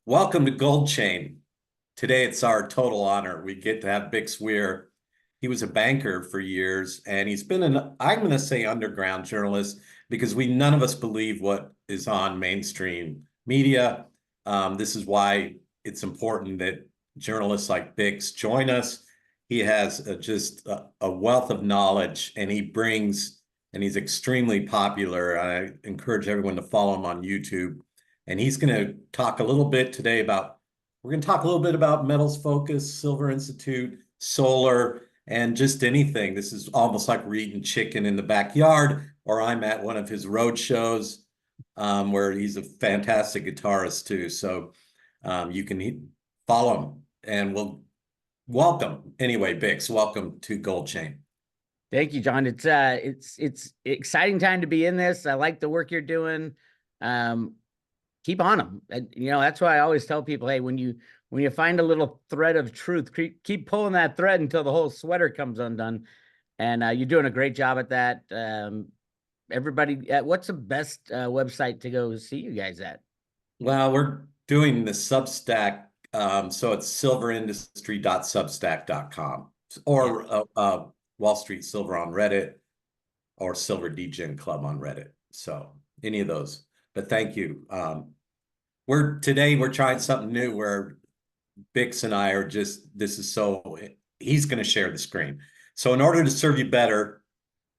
Welcome to Gold Chain. Today it's our total honor. We get to have Bix Weir. He was a banker for years, and he's been I'm going to say underground journalist because none of us believe what is on mainstream media. This is why it's important that journalists like Bix join us. He has just a wealth of knowledge, and he's extremely popular. I encourage everyone to follow him on YouTube. And he's going to talk a little bit today we're going to talk a little bit about Metals Focus, Silver Institute, solar, and just anything. This is almost like we're eating chicken in the backyard, or I'm at one of his road shows where he's a fantastic guitarist too. So you can follow him, and we'll welcome. Anyway, Bix, welcome to Gold Chain. Thank you, John. It's exciting time to be in this. I like the work you're doing. Keep on them. And, that's why I always tell people, hey, when you find a little thread of truth, keep pulling that thread until the whole sweater comes undone. And you're doing a great job at that. Everybody, what's the best website to go see you guys at? Well, we're doing the Substack. So it's silverindustry.substack.com or Wall Street Silver on Reddit or Silver Degen Club on Reddit. So any of those. But thank you. Today we're trying something new where Bix and I are he's going to share the screen. So in order to serve you better,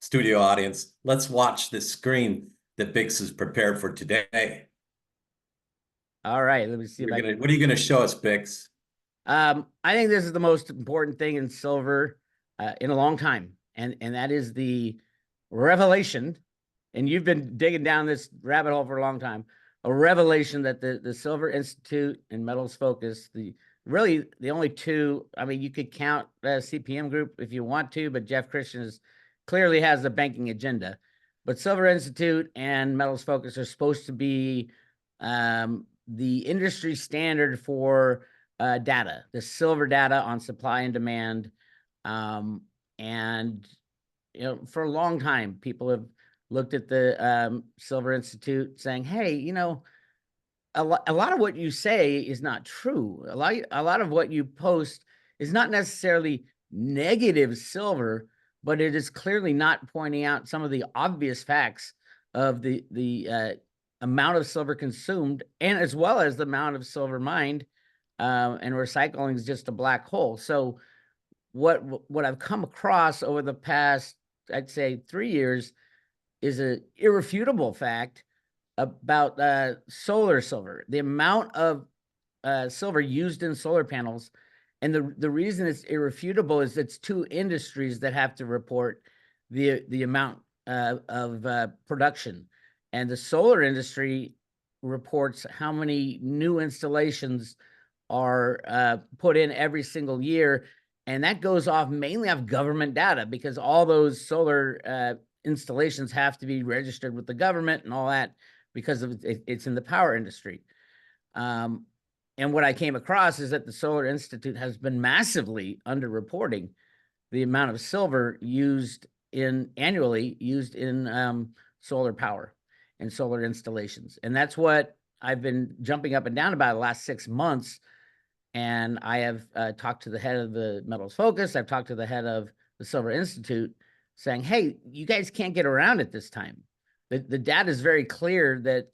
studio audience, let's watch this screen that Bix has prepared for today. All right, let me see. What are you going to show us, Bix? I think this is the most important thing in silver in a long time, and that is the revelation. And you've been digging down this rabbit hole for a long time. A revelation that the Silver Institute and Metals Focus, really the only two. I mean, you could count CPM Group if you want to, but Jeff Christian clearly has the banking agenda. But Silver Institute and Metals Focus are supposed to be the industry standard for data, the silver data on supply and demand. And for a long time, people have looked at the Silver Institute saying, hey, a lot of what you say is not true. A lot of what you post is not necessarily negative silver, but it is clearly not pointing out some of the obvious facts of the amount of silver consumed, and as well as the amount of silver mined, and recycling is just a black hole. So what I've come across over the past, I'd say 3 years, is an irrefutable fact about solar silver, the amount of silver used in solar panels. And the reason it's irrefutable is it's two industries that have to report the amount of production. And the solar industry reports how many new installations are put in every single year. And that goes off mainly off government data, because all those solar installations have to be registered with the government and all that, because it's in the power industry. And what I came across is that the Solar Institute has been massively underreporting the amount of silver annually used in solar power and solar installations. And that's what I've been jumping up and down about the last 6 months. And I have talked to the head of the Metals Focus. I've talked to the head of the Silver Institute, saying, hey, you guys can't get around it this time. The data is very clear that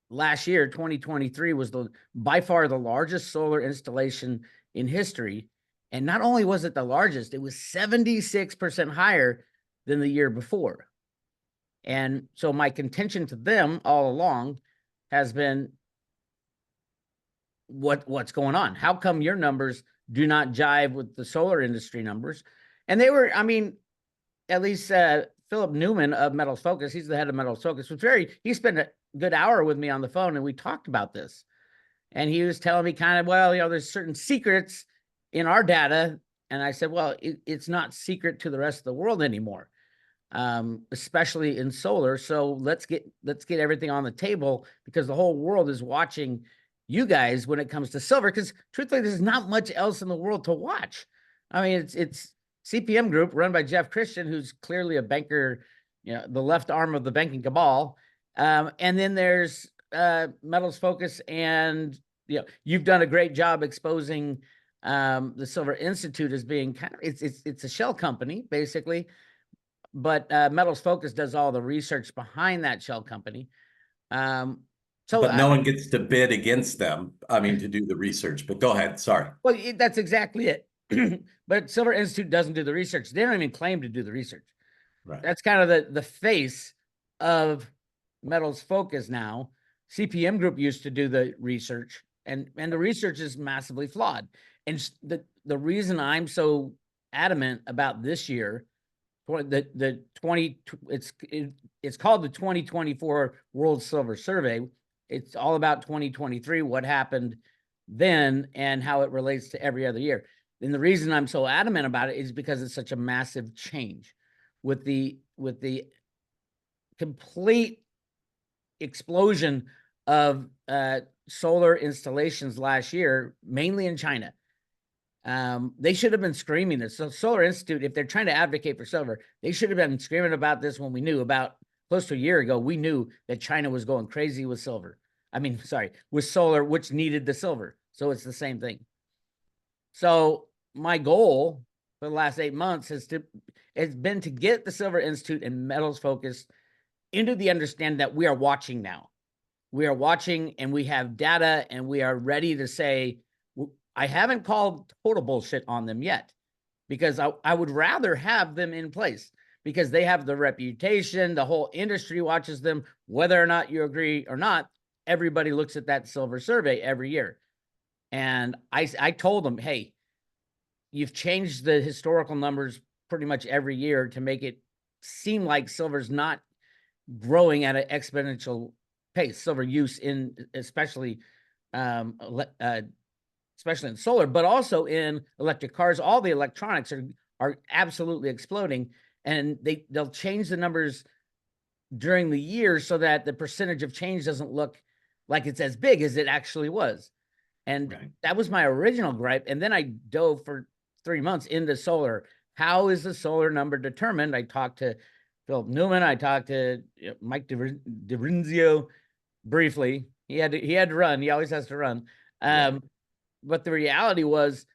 last year, 2023, was by far the largest solar installation in history. And not only was it the largest, it was 76% higher than the year before. And so my contention to them all along has been, what's going on? How come your numbers do not jive with the solar industry numbers? And they were, at least Philip Newman of Metals Focus, he's the head of Metals Focus, he spent a good hour with me on the phone, and we talked about this. And he was telling me kind of, well, there's certain secrets in our data. And I said, well, it's not secret to the rest of the world anymore, especially in solar. So let's get everything on the table, because the whole world is watching you guys when it comes to silver, because truthfully, there's not much else in the world to watch. It's CPM Group, run by Jeff Christian, who's clearly a banker, the left arm of the banking cabal. And then there's Metals Focus, and you've done a great job exposing the Silver Institute as being kind of it's a shell company basically, but Metals Focus does all the research behind that shell company. So But no one gets to bid against them. I mean, to do the research. But go ahead. Sorry. well, that's exactly it. But Silver Institute doesn't do the research. They don't even claim to do the research. Right. That's kind of the face of Metals Focus now. CPM Group used to do the research, and the research is massively flawed. And the reason I'm so adamant about this year, the 20 it's called the 2024 World Silver Survey. It's all about 2023, what happened then and how it relates to every other year. And the reason I'm so adamant about it is because it's such a massive change with the complete explosion of solar installations last year, mainly in China. They should have been screaming this. So Solar Institute, if they're trying to advocate for silver, they should have been screaming about this when we knew about close to a year ago. We knew that China was going crazy with silver. I mean, sorry, with solar, which needed the silver. So it's the same thing. So my goal for the last 8 months has been to get the Silver Institute and Metals Focus into the understanding that we are watching now. We are watching and we have data and we are ready to say, I haven't called total bullshit on them yet, because I would rather have them in place because they have the reputation, the whole industry watches them, whether or not you agree or not. Everybody looks at that silver survey every year. And I told them, hey, you've changed the historical numbers pretty much every year to make it seem like silver's not growing at an exponential pace. Silver use especially in solar, but also in electric cars. All the electronics are absolutely exploding, and they'll change the numbers during the year so that the percentage of change doesn't look like it's as big as it actually was. And that was my original gripe. And then I dove for 3 months into solar. How is the solar number determined? I talked to Philip Newman. I talked to Mike DiRinzio briefly. He had to run. He always has to run. But the reality was,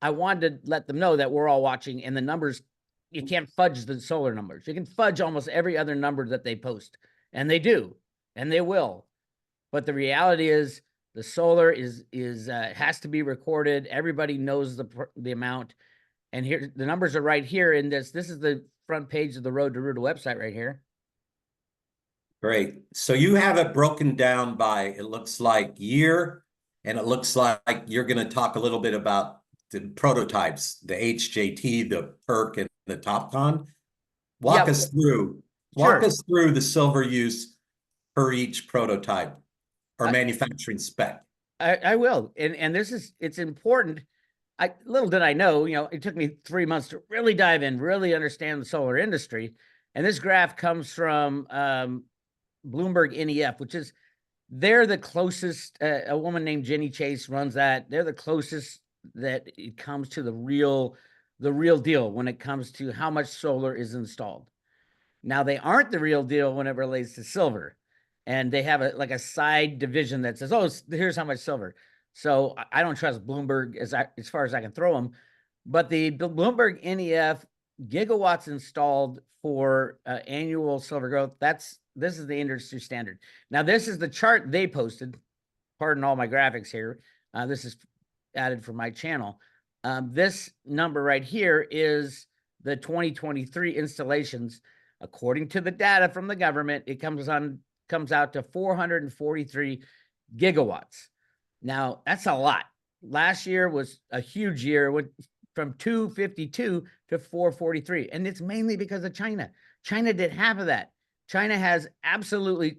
I wanted to let them know that we're all watching, and the numbers, you can't fudge the solar numbers. You can fudge almost every other number that they post, and they do, and they will. But the reality is, the solar has to be recorded. Everybody knows the amount, and here the numbers are right here in this. This is the front page of the Road to Ruta website right here. Great. So you have it broken down by, it looks like year, and it looks like you're going to talk a little bit about the prototypes, the HJT, the PERC, and the TopCon. Walk us through the silver use per each prototype or manufacturing spec. I will. And it's important. Little did I know, it took me 3 months to really dive in, really understand the solar industry. And this graph comes from Bloomberg NEF, which is, they're the closest. A woman named Jenny Chase runs that. They're the closest that it comes to the real deal when it comes to how much solar is installed. Now, they aren't the real deal when it relates to silver, and they have a side division that says, oh, here's how much silver. So I don't trust Bloomberg as far as I can throw them, but the Bloomberg NEF gigawatts installed for annual silver growth, this is the industry standard. Now, this is the chart they posted. Pardon all my graphics here. This is added from my channel. This number right here is the 2023 installations. According to the data from the government, it comes out to 443 gigawatts. Now, that's a lot. Last year was a huge year. It went from 252 to 443. And it's mainly because of China. China did half of that. China has absolutely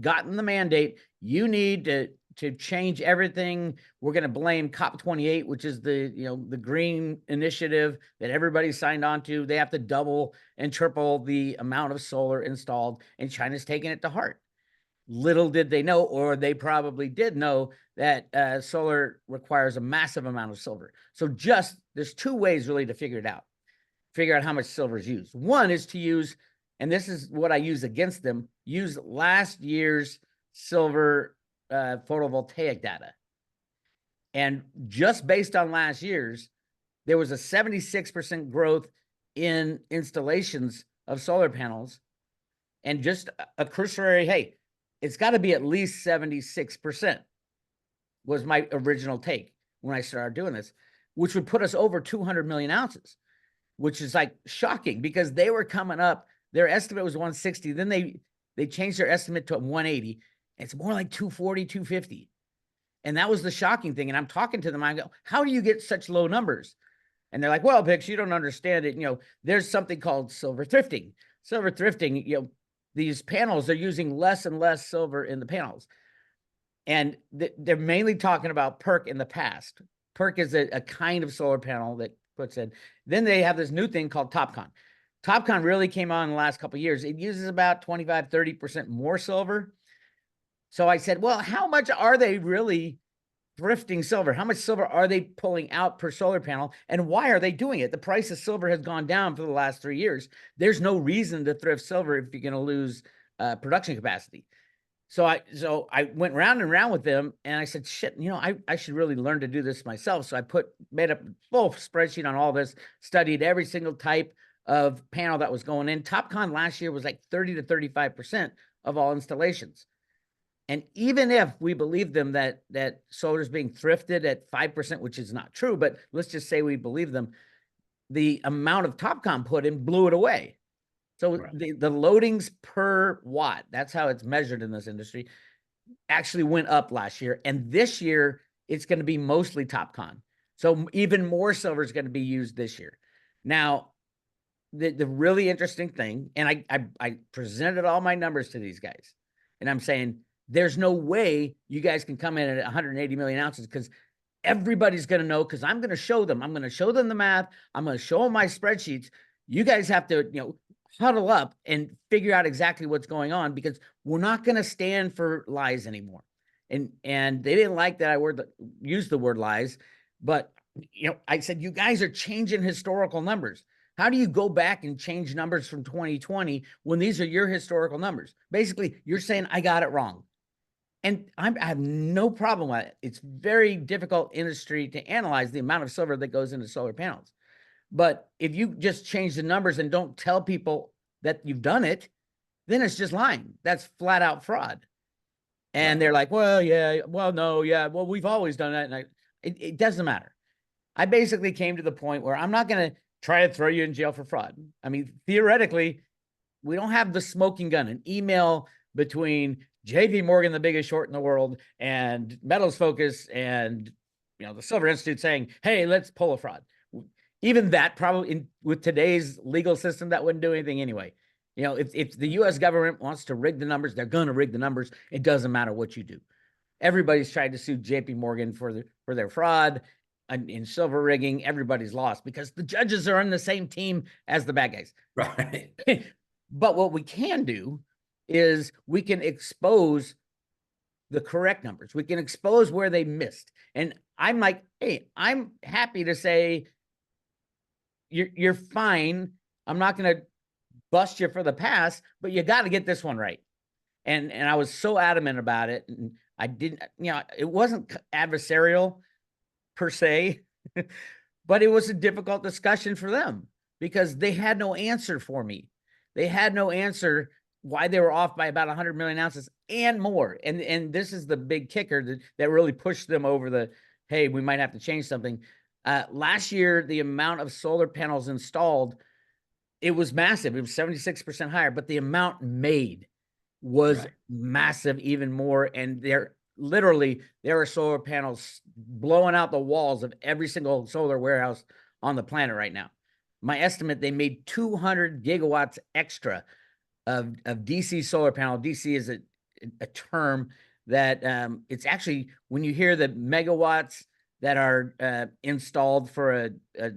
gotten the mandate. You need to change everything. We're going to blame COP28, which is the green initiative that everybody signed on to. They have to double and triple the amount of solar installed, and China's taking it to heart. Little did they know, or they probably did know, that solar requires a massive amount of silver. So there's two ways really to figure it out. Figure out how much silver is used. One is to use and this is what I use against them, use last year's silver photovoltaic data. And just based on last year's, there was a 76% growth in installations of solar panels. And just a cursory, hey, it's got to be at least 76% was my original take when I started doing this, which would put us over 200 million ounces, which is like shocking because they were coming up. Their estimate was 160. Then they changed their estimate to 180. It's more like 240, 250. And that was the shocking thing. And I'm talking to them. I go, how do you get such low numbers? And they're like, well, Bix, you don't understand it. There's something called silver thrifting. Silver thrifting, these panels, they're using less and less silver in the panels. And they're mainly talking about PERC in the past. PERC is a kind of solar panel that puts in. Then they have this new thing called TopCon. TopCon really came on in the last couple of years. It uses about 25, 30% more silver. So I said, well, how much are they really thrifting silver? How much silver are they pulling out per solar panel? And why are they doing it? The price of silver has gone down for the last 3 years. There's no reason to thrift silver if you're going to lose production capacity. So I went round and round with them and I said, shit, I should really learn to do this myself. So I made a full spreadsheet on all this, studied every single type of panel that was going in. TopCon last year was like 30 to 35% of all installations. And even if we believe them that solar is being thrifted at 5%, which is not true, but let's just say we believe them, the amount of TopCon put in blew it away. So right. the loadings per watt, that's how it's measured in this industry, actually went up last year. And this year, it's going to be mostly TopCon. So even more silver is going to be used this year. Now, the really interesting thing, and I presented all my numbers to these guys, and I'm saying, there's no way you guys can come in at 180 million ounces because everybody's going to know, because I'm going to show them. I'm going to show them the math. I'm going to show them my spreadsheets. You guys have to, huddle up and figure out exactly what's going on, because we're not going to stand for lies anymore. And they didn't like that I used the word lies, but I said, you guys are changing historical numbers. How do you go back and change numbers from 2020 when these are your historical numbers? Basically, you're saying I got it wrong. And I have no problem with it. It's very difficult industry to analyze the amount of silver that goes into solar panels. But if you just change the numbers and don't tell people that you've done it, then it's just lying. That's flat out fraud. And right. They're like, well, yeah, well, no, yeah, well, we've always done that. And it doesn't matter. I basically came to the point where I'm not going to try to throw you in jail for fraud. I mean, theoretically, we don't have the smoking gun, an email between JP Morgan, the biggest short in the world, and Metals Focus and the Silver Institute saying, hey, let's pull a fraud. Even that probably with today's legal system, that wouldn't do anything anyway. If the US government wants to rig the numbers, they're going to rig the numbers. It doesn't matter what you do. Everybody's tried to sue JP Morgan for their fraud and in silver rigging. Everybody's lost because the judges are on the same team as the bad guys. Right. But what we can do is we can expose the correct numbers. We can expose where they missed. And I'm like, hey, I'm happy to say you're fine. I'm not going to bust you for the pass, but you got to get this one right. And I was so adamant about it. And I didn't, it wasn't adversarial per se, but it was a difficult discussion for them because they had no answer for me. They had no answer why they were off by about 100 million ounces and more. And this is the big kicker that really pushed them over the, hey, we might have to change something. Last year, the amount of solar panels installed, it was massive. It was 76% higher, but the amount made was right. Massive, even more. And there are solar panels blowing out the walls of every single solar warehouse on the planet right now. My estimate, they made 200 gigawatts extra of DC solar panel. DC is a term that it's actually, when you hear the megawatts that are installed for a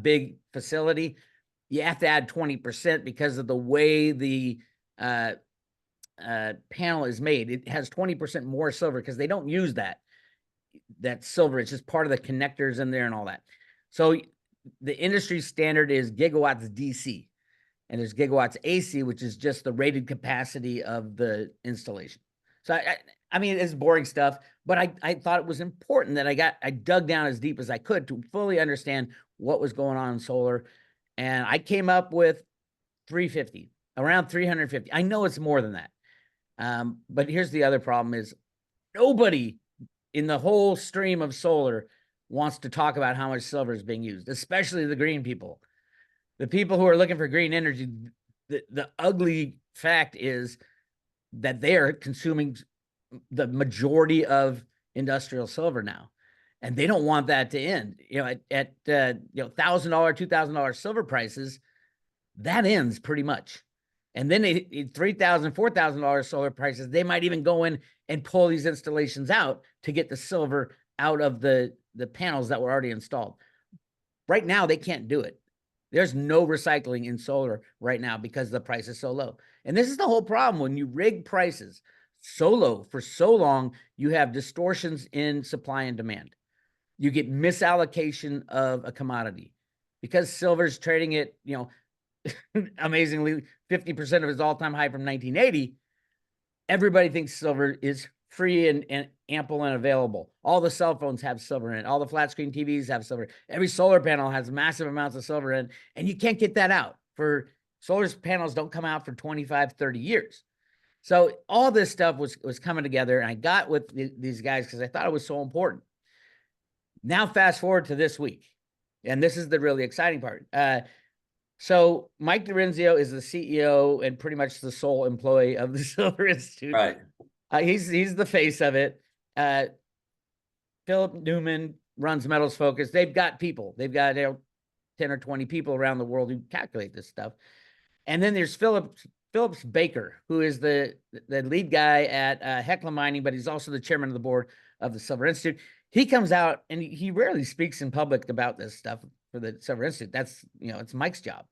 big facility, you have to add 20% because of the way the panel is made. It has 20% more silver because they don't use that silver. It's just part of the connectors in there and all that. So the industry standard is gigawatts DC. and there's gigawatts AC, which is just the rated capacity of the installation. So I mean, it's boring stuff, but I thought it was important that I dug down as deep as I could to fully understand what was going on in solar. And I came up with 350, around 350. I know it's more than that. But here's the other problem is nobody in the whole stream of solar wants to talk about how much silver is being used, especially the green people. The people who are looking for green energy, the ugly fact is that they are consuming the majority of industrial silver now, and they don't want that to end. You know, at $1,000, $2,000 silver prices, that ends pretty much. And then they $3,000, $4,000 solar prices, they might even go in and pull these installations out to get the silver out of the panels that were already installed. Right now, they can't do it. There's no recycling in solar right now because the price is so low. And this is the whole problem. When you rig prices so low for so long, you have distortions in supply and demand. You get misallocation of a commodity because silver's trading at, you know, amazingly 50% of its all-time high from 1980. Everybody thinks silver is free and ample and available. All the cell phones have silver in it. All the flat screen TVs have silver. Every solar panel has massive amounts of silver in it, and you can't get that out. For solar panels don't come out for 25, 30 years. So all this stuff was coming together, and I got with these guys because I thought it was so important. Now fast forward to this week, and this is the really exciting part. So Mike DiRenzio is the CEO and pretty much the sole employee of the Silver Institute. Right. He's the face of it. Philip Newman runs Metals Focus. They've got people. They've got 10 or 20 people around the world who calculate this stuff. And then there's Phillips Baker, who is the lead guy at Hecla Mining, but he's also the chairman of the board of the Silver Institute. He comes out and he rarely speaks in public about this stuff for the Silver Institute. That's, you know, it's Mike's job.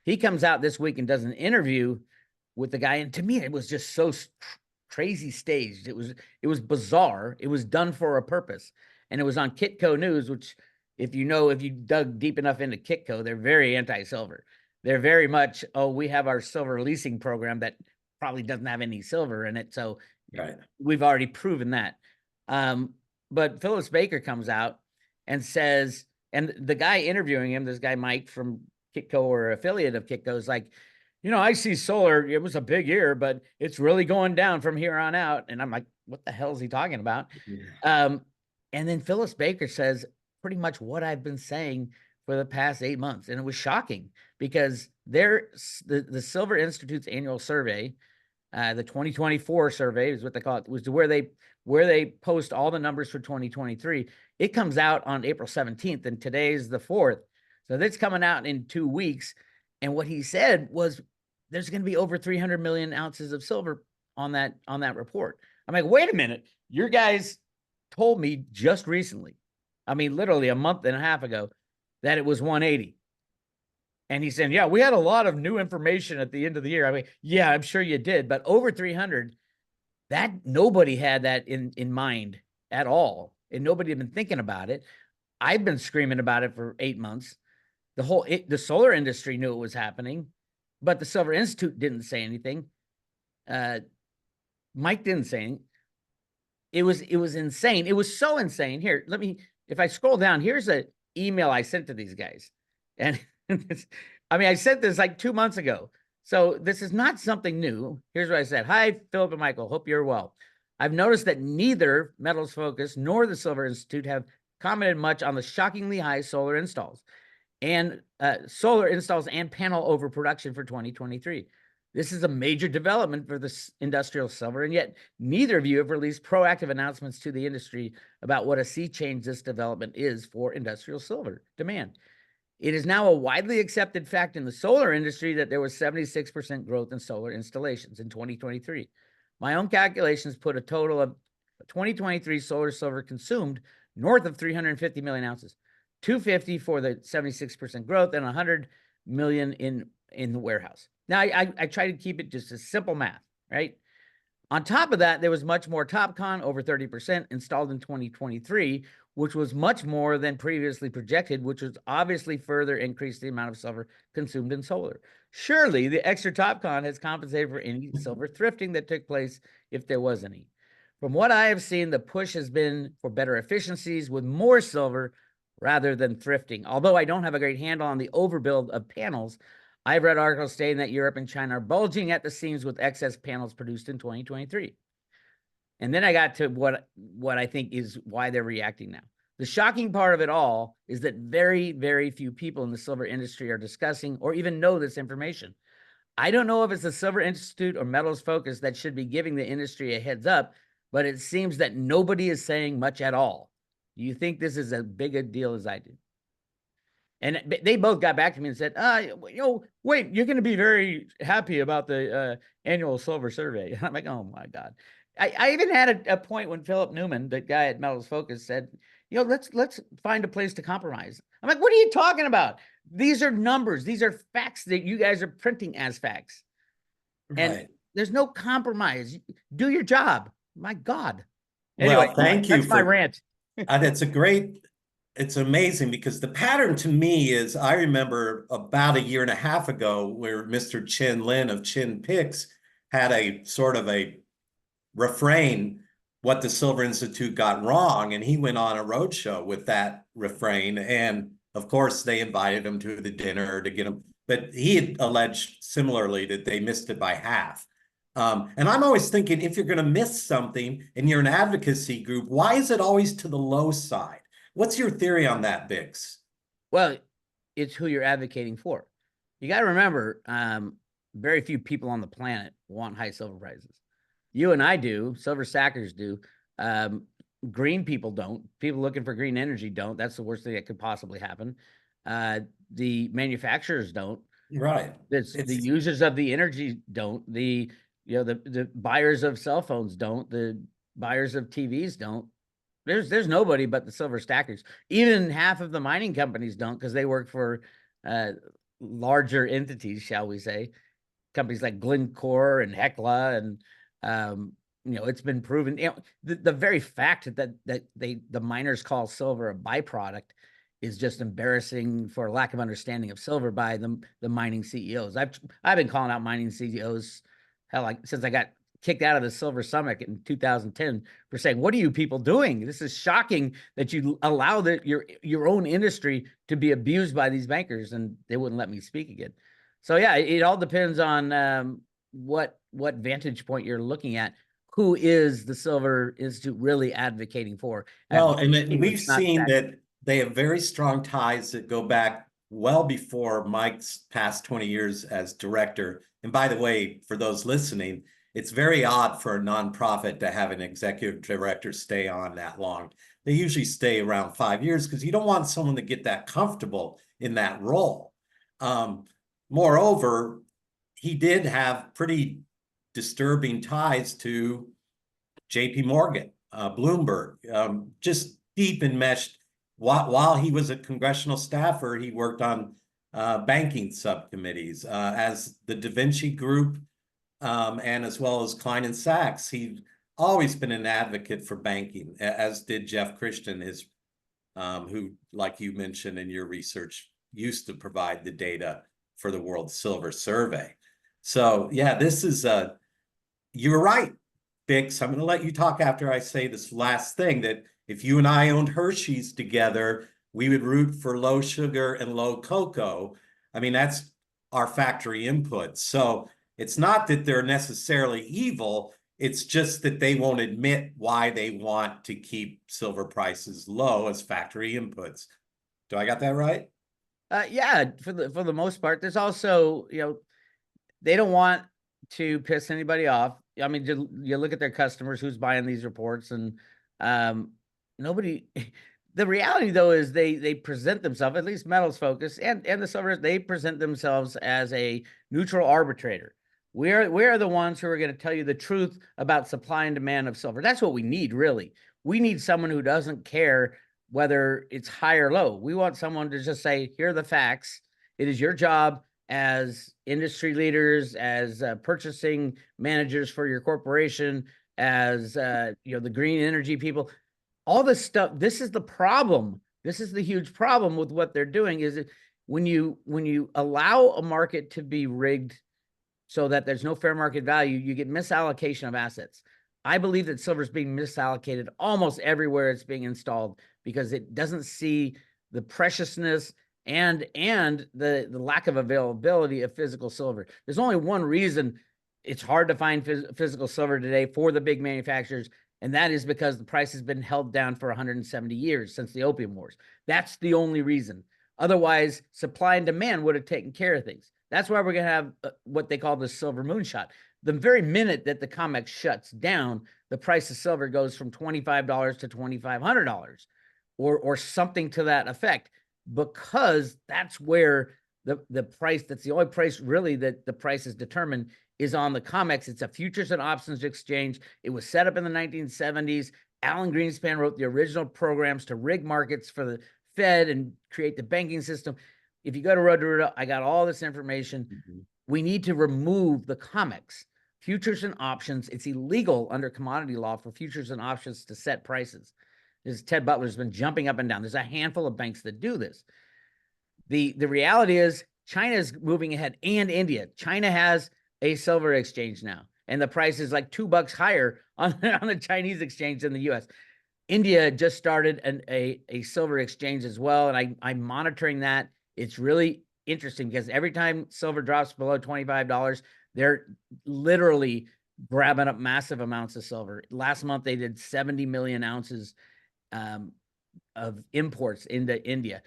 He comes out this week and does an interview with the guy. And to me, it was just so crazy staged. It was bizarre. It was done for a purpose. And it was on Kitco News, which if you dug deep enough into Kitco, they're very anti-silver. They're very much, oh, we have our silver leasing program that probably doesn't have any silver in it. So right. We've already proven that. But Phyllis Baker comes out and says, and the guy interviewing him, this guy Mike from Kitco or affiliate of Kitco, is like, you know, I see solar, it was a big year, but it's really going down from here on out. And I'm like, what the hell is he talking about? Yeah. And then Phyllis Baker says pretty much what I've been saying for the past 8 months. And it was shocking because the Silver Institute's annual survey, the 2024 survey is what they call it, was where they post all the numbers for 2023. It comes out on April 17th, and today's the 4th. So that's coming out in 2 weeks. And what he said was there's going to be over 300 million ounces of silver on that report. I'm like, wait a minute. Your guys told me just recently, I mean, literally a month and a half ago, that it was 180. And he said, yeah, we had a lot of new information at the end of the year. I mean, yeah, I'm sure you did, but over 300, that nobody had that in mind at all. And nobody had been thinking about it. I've been screaming about it for 8 months. The solar industry knew it was happening, but the Silver Institute didn't say anything. Mike didn't say anything. It was insane. It was so insane. Here, if I scroll down, here's an email I sent to these guys. And I sent this like 2 months ago. So this is not something new. Here's what I said. Hi, Philip and Michael. Hope you're well. I've noticed that neither Metals Focus nor the Silver Institute have commented much on the shockingly high solar installs and panel overproduction for 2023. This is a major development for the industrial silver, and yet neither of you have released proactive announcements to the industry about what a sea change this development is for industrial silver demand. It is now a widely accepted fact in the solar industry that there was 76% growth in solar installations in 2023. My own calculations put a total of 2023 solar silver consumed north of 350 million ounces, 250 for the 76% growth, and 100 million in the warehouse. Now, I try to keep it just a simple math, right? On top of that, there was much more TopCon, over 30% installed in 2023, which was much more than previously projected, which was obviously further increased the amount of silver consumed in solar. Surely the extra TopCon has compensated for any silver thrifting that took place, if there was any. From what I have seen, the push has been for better efficiencies with more silver rather than thrifting. Although I don't have a great handle on the overbuild of panels, I've read articles stating that Europe and China are bulging at the seams with excess panels produced in 2023. And then I got to what I think is why they're reacting now. The shocking part of it all is that very, very few people in the silver industry are discussing or even know this information. I don't know if it's the Silver Institute or Metals Focus that should be giving the industry a heads up, but it seems that nobody is saying much at all. Do you think this is as big a deal as I do? And they both got back to me and said, wait, you're going to be very happy about the annual silver survey. And I'm like, oh my God. I even had a point when Philip Newman, the guy at Metals Focus, said, let's find a place to compromise. I'm like, what are you talking about? These are numbers. These are facts that you guys are printing as facts. And Right. there's no compromise. Do your job. My God. Well, Anyway, thank you that's my for rant. it's amazing because the pattern to me is I remember about a year and a half ago where Mr. Chin Lin of Chin Picks had a sort of a refrain what the Silver Institute got wrong, and he went on a roadshow with that refrain. And of course, they invited him to the dinner to get him, but he had alleged similarly that they missed it by half. And I'm always thinking, if you're going to miss something and you're an advocacy group, why is it always to the low side? What's your theory on that, Bix? Well, it's who you're advocating for. You got to remember, very few people on the planet want high silver prices. You and I do, silver stackers do. Green people don't. People looking for green energy don't. That's the worst thing that could possibly happen. The manufacturers don't. Right. The users of the energy don't. The buyers of cell phones don't. The buyers of TVs don't. There's nobody but the silver stackers. Even half of the mining companies don't, because they work for larger entities, shall we say, companies like Glencore and Hecla, and it's been proven. The very fact that the miners call silver a byproduct is just embarrassing for lack of understanding of silver by the mining CEOs. I've been calling out mining CEOs since I got kicked out of the Silver Summit in 2010 for saying, what are you people doing? This is shocking that you allow your own industry to be abused by these bankers, and they wouldn't let me speak again. So yeah, it all depends on what vantage point you're looking at. Who is the Silver Institute really advocating for? Well, and we've It's not seen that. that they have very strong ties that go back well before Mike's past 20 years as director. And by the way, for those listening, it's very odd for a nonprofit to have an executive director stay on that long. They usually stay around 5 years because you don't want someone to get that comfortable in that role. Moreover, he did have pretty disturbing ties to J.P. Morgan, Bloomberg, just deep enmeshed. While he was a congressional staffer, he worked on banking subcommittees as the Da Vinci Group, and as well as Klein and Sachs. He's always been an advocate for banking, as did Jeff Christian, who, like you mentioned in your research, used to provide the data for the World Silver Survey. So yeah, you're right, Bix. I'm going to let you talk after I say this last thing, that if you and I owned Hershey's together, we would root for low sugar and low cocoa. I mean, that's our factory input. So it's not that they're necessarily evil. It's just that they won't admit why they want to keep silver prices low as factory inputs. Do I got that right? Yeah, for the most part. There's also, they don't want to piss anybody off. I mean, you look at their customers, who's buying these reports, and nobody. The reality, though, is they present themselves, at least Metals Focus and the Silver, they present themselves as a neutral arbitrator. We are the ones who are going to tell you the truth about supply and demand of silver. That's what we need, really. We need someone who doesn't care whether it's high or low. We want someone to just say, here are the facts. It is your job as industry leaders, as purchasing managers for your corporation, as the green energy people. all this stuff, this is the problem. This is the huge problem with what they're doing is that when you allow a market to be rigged so that there's no fair market value, you get misallocation of assets. I believe that silver is being misallocated almost everywhere it's being installed because it doesn't see the preciousness and the lack of availability of physical silver. There's only one reason it's hard to find physical silver today for the big manufacturers, and that is because the price has been held down for 170 years since the Opium Wars. That's the only reason. Otherwise, supply and demand would have taken care of things. That's why we're going to have what they call the silver moonshot. The very minute that the COMEX shuts down, the price of silver goes from $25 to $2,500 or something to that effect, because that's where the price, that's the only price really that the price is determined, is on the COMEX. It's a futures and options exchange. It was set up in the 1970s. Alan Greenspan wrote the original programs to rig markets for the Fed and create the banking system. If you go to Roto-Rooter, I got all this information. Mm-hmm. We need to remove the COMEX, futures and options. It's illegal under commodity law for futures and options to set prices. This Ted Butler's been jumping up and down. There's a handful of banks that do this. The reality is China is moving ahead, and India. China has a silver exchange now, and the price is like $2 higher on the Chinese exchange than the US. India just started a silver exchange as well, and I'm monitoring that. It's really interesting because every time silver drops below $25, they're literally grabbing up massive amounts of silver. Last month, they did 70 million ounces of imports into India.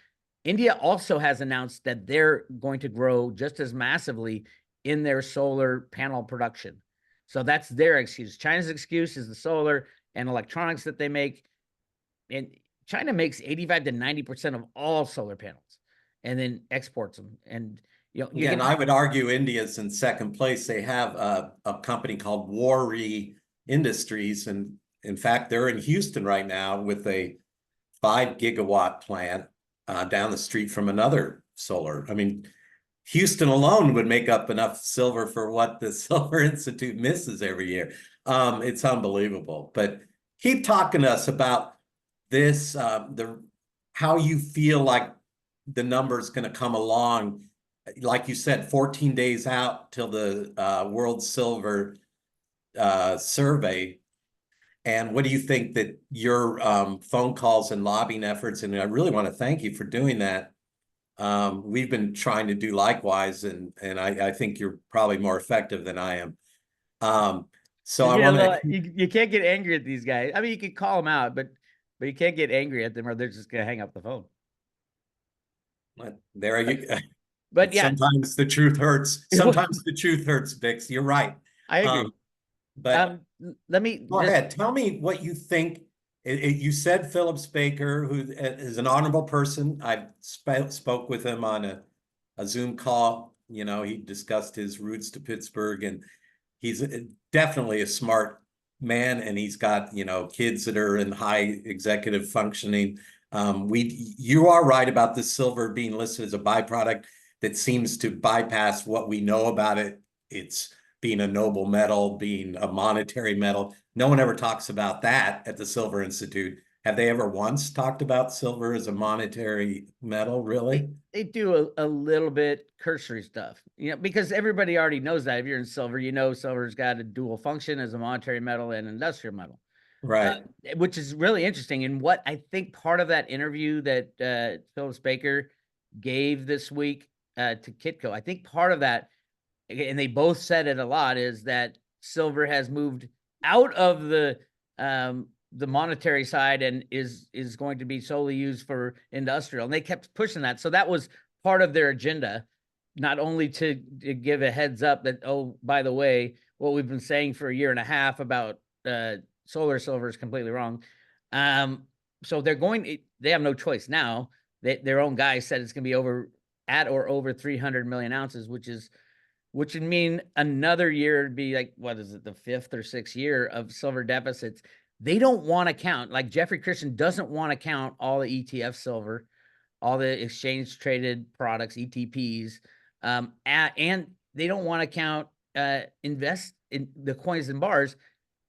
India also has announced that they're going to grow just as massively in their solar panel production. So that's their excuse. China's excuse is the solar and electronics that they make. And China makes 85 to 90% of all solar panels and then exports them. And and I would argue India's in second place. They have a company called Weir Industries, and in fact, they're in Houston right now with a 5 gigawatt plant down the street from another solar. I mean, Houston alone would make up enough silver for what the Silver Institute misses every year. It's unbelievable. But keep talking to us about this, how you feel like the number is going to come along. Like you said, 14 days out till the World Silver Survey. And what do you think that your phone calls and lobbying efforts, and I really want to thank you for doing that. We've been trying to do likewise, and I think you're probably more effective than I am. So I want to. You can't get angry at these guys. I mean, you can call them out, but you can't get angry at them, or they're just gonna hang up the phone. There you. But yeah, sometimes the truth hurts. Sometimes the truth hurts, Bix. You're right. I agree. But let me go ahead. Tell me what you think. You said Phillips Baker, who is an honorable person. I spoke with him on a Zoom call. He discussed his roots to Pittsburgh, and he's definitely a smart man, and he's got kids that are in high executive functioning. You are right about the silver being listed as a byproduct that seems to bypass what we know about it. It's being a noble metal, being a monetary metal. No one ever talks about that at the Silver Institute. Have they ever once talked about silver as a monetary metal, really? They do a little bit cursory stuff, because everybody already knows that. If you're in silver, silver's got a dual function as a monetary metal and industrial metal. Right. Which is really interesting. And what I think part of that interview that Phillips Baker gave this week to Kitco, I think part of that, and they both said it a lot, is that silver has moved out of the monetary side and is going to be solely used for industrial. And they kept pushing that. So that was part of their agenda, not only to give a heads up that, oh, by the way, what we've been saying for a year and a half about solar silver is completely wrong. So they have no choice now. Their own guy said it's going to be over 300 million ounces, which would mean another year to be like, what is it, the 5th or 6th year of silver deficits. They don't want to count, like Jeffrey Christian doesn't want to count all the ETF silver, all the exchange traded products, ETPs, and they don't want to count invest in the coins and bars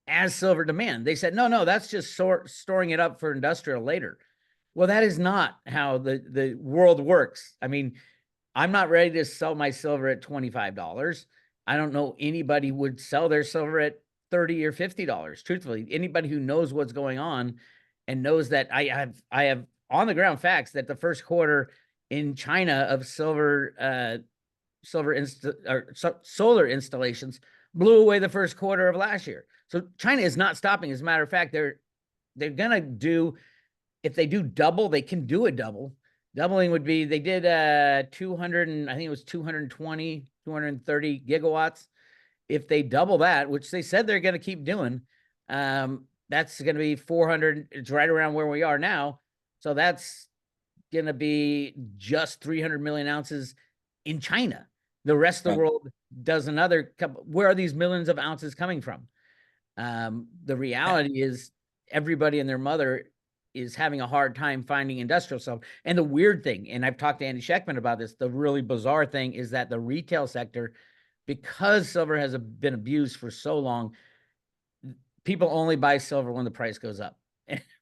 as silver demand. They said, no, that's just storing it up for industrial later. Well, that is not how the world works. I mean, I'm not ready to sell my silver at $25. I don't know anybody would sell their silver at $30 or $50. Truthfully, anybody who knows what's going on and knows that I have on the ground facts that the first quarter in China of solar installations blew away the first quarter of last year. So China is not stopping. As a matter of fact, they're gonna do, if they do double, they can do a double. Doubling would be, they did 200 and I think it was 220, 230 gigawatts. If they double that, which they said they're going to keep doing, that's going to be 400. It's right around where we are now. So that's going to be just 300 million ounces in China. The rest of the world does another couple. Where are these millions of ounces coming from? The reality is everybody and their mother is having a hard time finding industrial silver. And the weird thing, and I've talked to Andy Schechtman about this, the really bizarre thing is that the retail sector, because silver has been abused for so long, people only buy silver when the price goes up,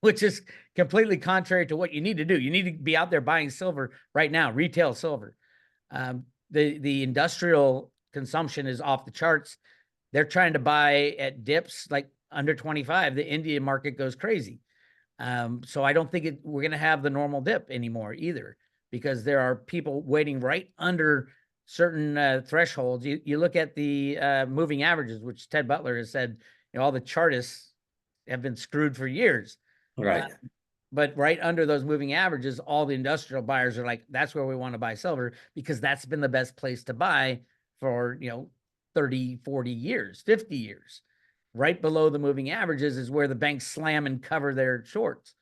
which is completely contrary to what you need to do. You need to be out there buying silver right now, retail silver. The industrial consumption is off the charts. They're trying to buy at dips like under 25. The Indian market goes crazy. So I don't think we're going to have the normal dip anymore either, because there are people waiting right under certain thresholds. You look at the moving averages, which Ted Butler has said, all the chartists have been screwed for years. Right. But right under those moving averages, all the industrial buyers are like, that's where we want to buy silver, because that's been the best place to buy for, 30, 40 years, 50 years. Right below the moving averages is where the banks slam and cover their shorts.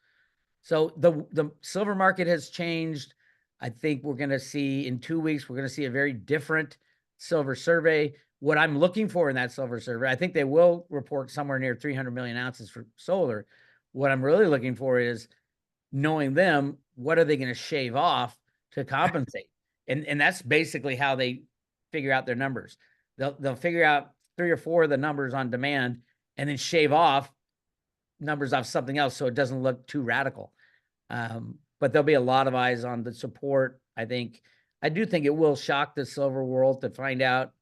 So the silver market has changed. I think we're going to see in 2 weeks, we're going to see a very different silver survey. What I'm looking for in that silver survey, I think they will report somewhere near 300 million ounces for solar. What I'm really looking for is, knowing them, what are they going to shave off to compensate? And that's basically how they figure out their numbers. They'll figure out 3 or 4 of the numbers on demand and then shave off numbers off something else so it doesn't look too radical. But there'll be a lot of eyes on the support. I do think it will shock the silver world to find out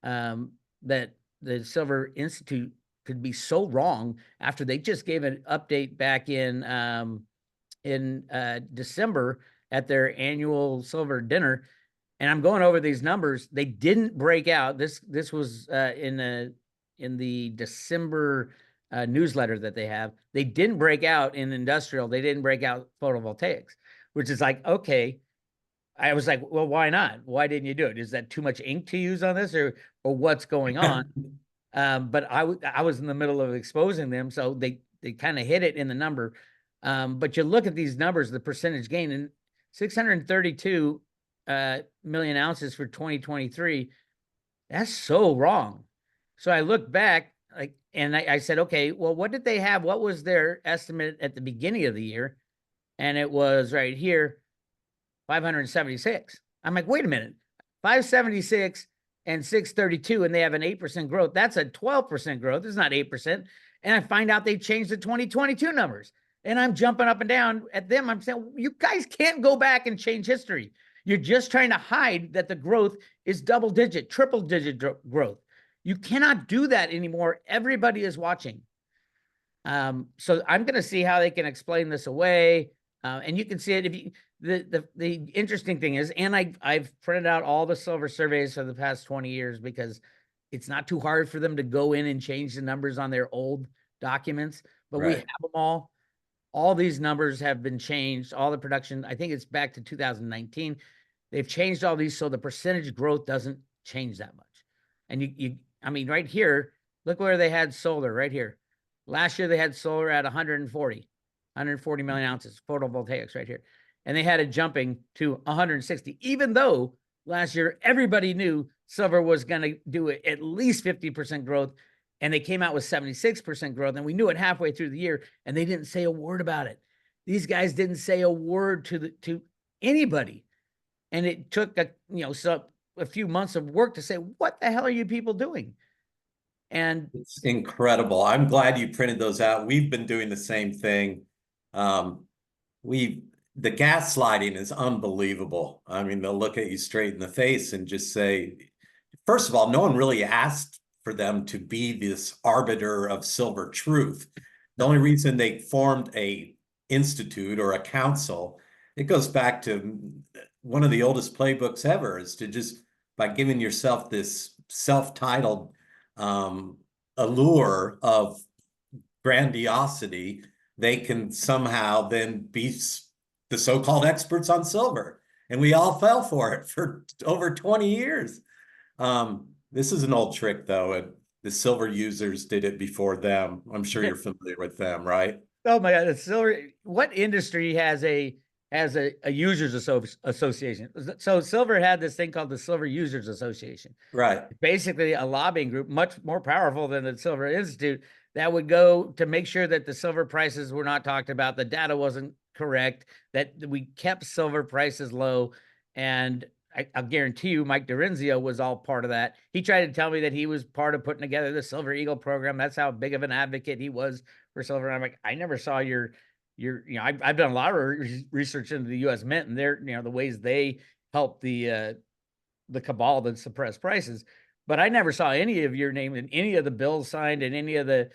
that the Silver Institute could be so wrong after they just gave an update back in December at their annual silver dinner. And I'm going over these numbers. They didn't break out. This was in the December newsletter that they have. They didn't break out in industrial. They didn't break out photovoltaics, which is like, okay. I was like, well, why not? Why didn't you do it? Is that too much ink to use on this, or what's going on? But I was in the middle of exposing them, so they kind of hit it in the number. But you look at these numbers, the percentage gain, and 632 million ounces for 2023. That's so wrong. So I looked back, and I said, okay, well, what did they have? What was their estimate at the beginning of the year? And it was right here, 576. I'm like, wait a minute, 576 and 632, and they have an 8% growth. That's a 12% growth. It's not 8%. And I find out they changed the 2022 numbers. And I'm jumping up and down at them. I'm saying, you guys can't go back and change history. You're just trying to hide that the growth is double digit, triple digit growth. You cannot do that anymore. Everybody is watching. So I'm going to see how they can explain this away. And you can see it if you, the interesting thing is, and I've printed out all the silver surveys for the past 20 years, because it's not too hard for them to go in and change the numbers on their old documents, but we have them all. All these numbers have been changed. All the production, I think it's back to 2019. They've changed all these, so the percentage growth doesn't change that much. And I mean, right here, look where they had solar right here. Last year, they had solar at 140 million ounces, photovoltaics right here. And they had it jumping to 160, even though last year, everybody knew silver was going to do at least 50% growth. And they came out with 76% growth. And we knew it halfway through the year, and they didn't say a word about it. These guys didn't say a word to anybody. And it took a few months of work to say, what the hell are you people doing? And It's incredible. I'm glad you printed those out. We've been doing the same thing. Um, we the gaslighting is unbelievable. I mean, they'll look at you straight in the face and just say, first of all, no one really asked for them to be this arbiter of silver truth. The no, only reason they formed a institute or a council, it goes back to one of the oldest playbooks ever, is to just by giving yourself this self-titled um, allure of grandiosity, they can somehow then be the so-called experts on silver. And we all fell for it for over 20 years. This is an old trick, though, and the silver users did it before them. I'm sure you're familiar with them, right? oh my God, it's silver. What industry has a users association? So silver had this thing called the Silver Users Association. Right. Basically a lobbying group, much more powerful than the Silver Institute, that would go to make sure that the silver prices were not talked about, the data wasn't correct, that we kept silver prices low. And I'll guarantee you, Mike Dorenzio was all part of that. He tried to tell me that he was part of putting together the Silver Eagle program. That's how big of an advocate he was for silver. And I'm like, I never saw your, I've done a lot of research into the U.S. Mint and their, the ways they help the cabal that suppress prices. But I never saw any of your name in any of the bills signed and any of the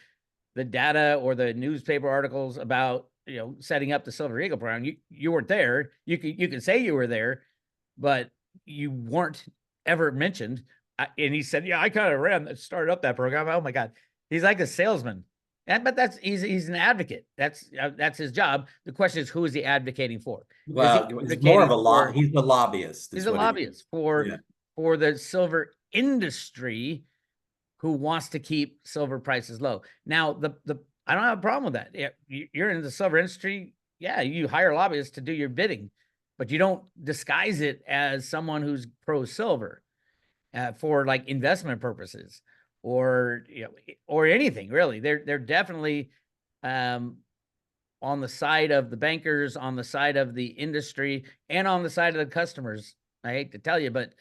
data or the newspaper articles about setting up the Silver Eagle program. You weren't there. You can say you were there, but you weren't ever mentioned. And he said, "Yeah, I kind of started up that program." Oh my God, he's like a salesman. But he's an advocate. That's his job. The question is, who is he advocating for? Is he Well, he's more of advocating a for? he's a lobbyist, He's is a what he is. lobbyist for Yeah. the silver industry who wants to keep silver prices low. Now, the I don't have a problem with that. You're in the silver industry. Yeah, you hire lobbyists to do your bidding, but you don't disguise it as someone who's pro silver for like investment purposes or or anything really. They're definitely um, on the side of the bankers, on the side of the industry, and on the side of the customers. I hate to tell you, but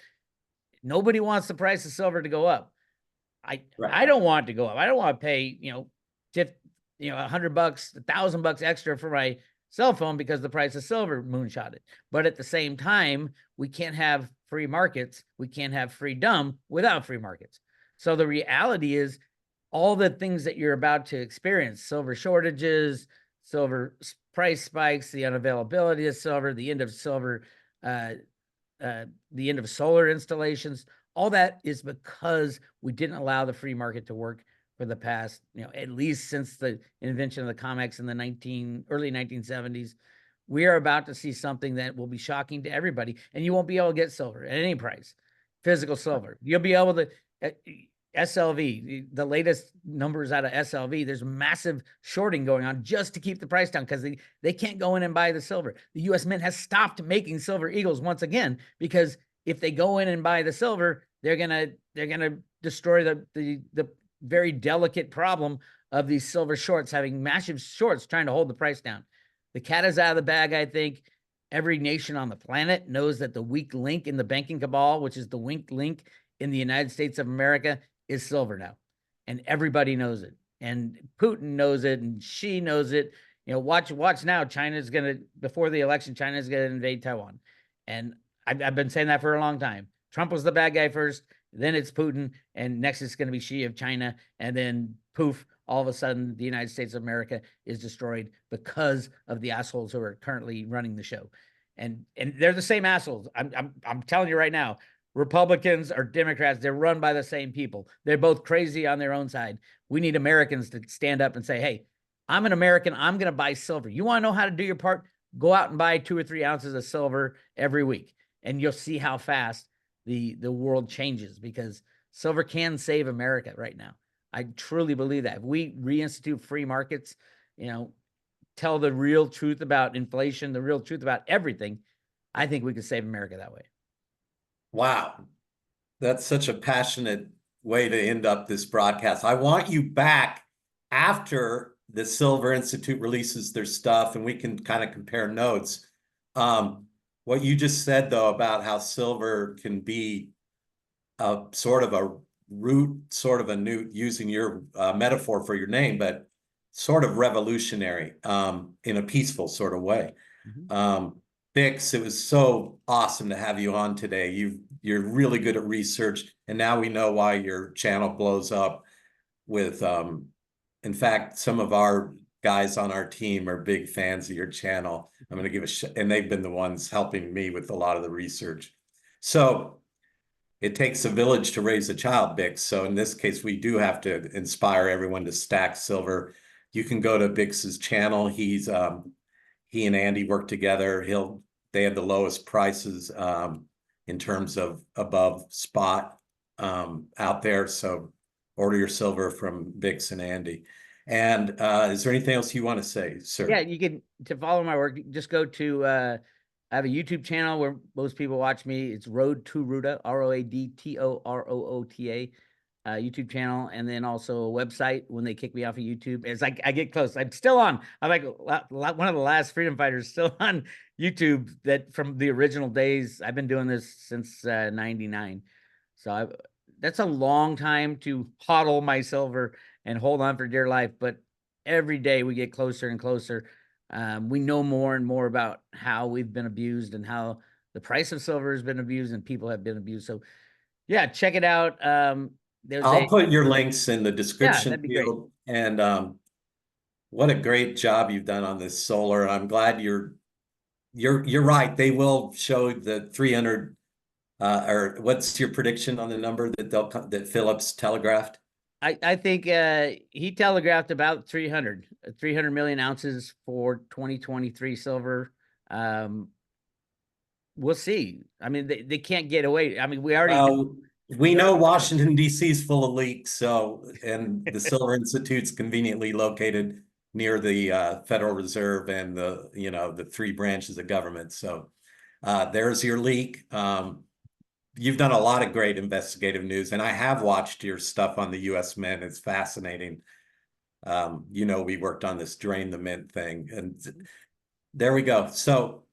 nobody wants the price of silver to go up. Right. I don't want it to go up. I don't want to pay, $100, $1,000 extra for my cell phone because the price of silver moonshot it. But at the same time, we can't have free markets. We can't have freedom without free markets. So the reality is all the things that you're about to experience, silver shortages, silver price spikes, the unavailability of silver, the end of silver, uh, the end of solar installations, all that is because we didn't allow the free market to work for the past, at least since the invention of the COMEX in the early 1970s. We are about to see something that will be shocking to everybody, and you won't be able to get silver at any price, physical silver. You'll be able to, SLV, the latest numbers out of SLV, there's massive shorting going on just to keep the price down because they can't go in and buy the silver. The U.S. Mint has stopped making Silver Eagles once again because if they go in and buy the silver, they're gonna destroy the very delicate problem of these silver shorts, having massive shorts trying to hold the price down. The cat is out of the bag, I think. Every nation on the planet knows that the weak link in the banking cabal, which is the weak link in the United States of America, is silver now. And everybody knows it. And Putin knows it, and Xi knows it. Watch now. China's gonna, before the election, China's gonna invade Taiwan. And I've been saying that for a long time. Trump was the bad guy first, then it's Putin, and next it's going to be Xi of China, and then poof, all of a sudden the United States of America is destroyed because of the assholes who are currently running the show. And they're the same assholes. I'm telling you right now, Republicans or Democrats, they're run by the same people. They're both crazy on their own side. We need Americans to stand up and say, hey, I'm an American. I'm going to buy silver. You want to know how to do your part? Go out and buy 2 or 3 ounces of silver every week, and you'll see how fast the world changes, because silver can save America right now. I truly believe that. If we reinstitute free markets, tell the real truth about inflation, the real truth about everything, I think we could save America that way. Wow. That's such a passionate way to end up this broadcast. I want you back after the Silver Institute releases their stuff and we can kind of compare notes. What you just said, though, about how silver can be a sort of a root sort of a new, using your metaphor for your name, but sort of revolutionary in a peaceful sort of way. Mhm. Bix, it was so awesome to have you on today. You're really good at research, and now we know why your channel blows up with in fact, some of our guys on our team are big fans of your channel. I'm going to give and they've been the ones helping me with a lot of the research. So it takes a village to raise a child, Bix. So in this case, we do have to inspire everyone to stack silver. You can go to Bix's channel. He and Andy work together. They have the lowest prices in terms of above spot out there. So order your silver from Bix and Andy. And is there anything else you want to say, Yeah, sir? you can, to follow my work, just go to I have a YouTube channel where most people watch me. It's Road to Ruta, ROADTOROOTA, YouTube channel, and then also a website when they kick me off of YouTube. It's like I get close. I'm still on. I'm like one of the last freedom fighters still on YouTube, that from the original days. I've been doing this since '99. So that's a long time to hodl my silver and hold on for dear life. But every day we get closer and closer. We know more and more about how we've been abused and how the price of silver has been abused and people have been abused. So yeah, check it out. There's I'll a put your links in the Yeah, description that'd be great. field. And what a great job you've done on this solar. I'm glad you're right. They will show the 300 or what's your prediction on the number that Phillips telegraphed? I think he telegraphed about 300 million ounces for 2023 silver. Um, we'll see. I mean, they can't get away. I mean, we already know. Well, we know Washington, D.C. is full of leaks, so, and the Silver Institute's conveniently located near the Federal Reserve and the three branches of government. So there's your leak. You've done a lot of great investigative news, and I have watched your stuff on the U.S. Mint. It's fascinating. We worked on this drain the mint thing, and there we go. So